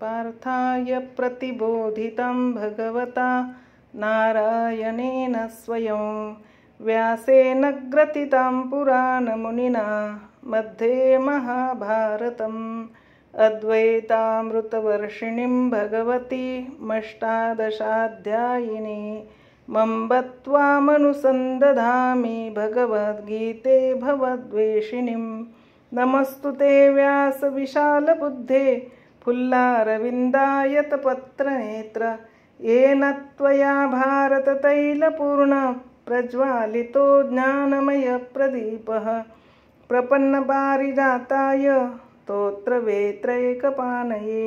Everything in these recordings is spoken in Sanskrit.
पार्थाय प्रतिबोधितं भगवता नारायणेन स्वयं व्यासेन ग्रथितं पुराणमुनिना मध्ये महाभारतम् अद्वैतामृतवर्षिणीं भगवतीमष्टादशाध्यायिनी मम्ब त्वामनुसन्दधामि भगवद्गीते भवद्वेषिणीं नमस्तुते व्यासविशालबुद्धे फुल्लारविन्दायतपत्रनेत्र येन त्वया भारततैलपूर्णप्रज्वालितो ज्ञानमयप्रदीपः प्रपन्नपारिजाताय स्तोत्रवेत्रैकपाणये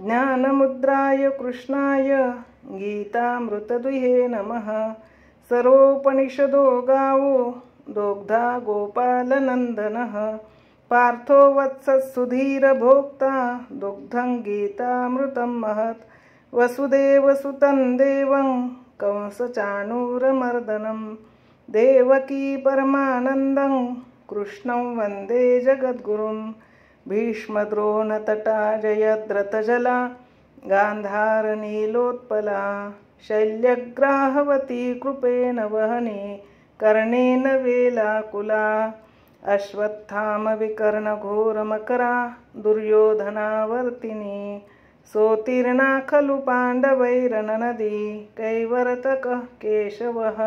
ज्ञानमुद्राय कृष्णाय गीतामृतदुहे नमः। सर्वोपनिषदो गावो दोग्धा गोपालनन्दनः पार्थो वत्सत्सुधीरभोक्ता दुग्धं गीतामृतं महत् वसुदेवसुतं देवं कंसचाणूरमर्दनं देवकी परमानन्दं कृष्णं वन्दे जगद्गुरुं भीष्मद्रोणतटा जयद्रथजला गान्धारनीलोत्पला शैल्यग्राहवती कृपेण वहने कर्णेन वेलाकुला अश्वत्थामविकर्णघोरमकरा दुर्योधनावर्तिनी सोत्तीर्णा खलु पाण्डवैरननदी कैवर्तकः केशवः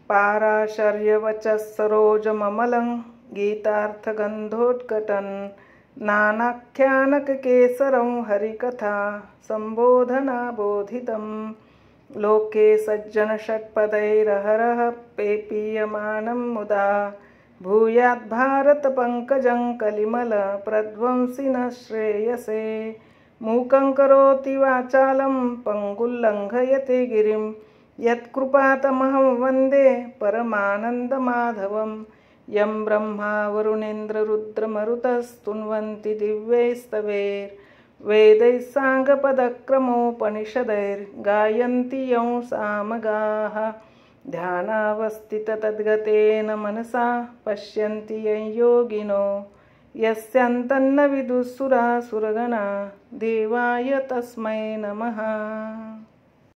पाराशर्यवचः सरोजममलं गीतार्थगन्धोत्कटन् नानाख्यानककेसरं हरिकथा सम्बोधनाबोधितं लोके सज्जनषट्पदैरहरः पेपीयमानं मुदा भूयाद्भारतपङ्कजं कलिमलप्रध्वंसिनः श्रेयसे मूकं करोति वाचालं पङ्गुल्लङ्घयते गिरिं यत्कृपातमहं वन्दे परमानन्दमाधवं यं ब्रह्मा वरुणेन्द्ररुद्रमरुतस्तुन्वन्ति दिव्यैस्तवैर्वेदैः साङ्गपदक्रमोपनिषदैर्गायन्ति यं सामगाः ध्यानावस्थिततद्गतेन मनसा पश्यन्ति यं योगिनो यस्यान्तन्न विदुः सुरासुरगणा देवाय तस्मै नमः।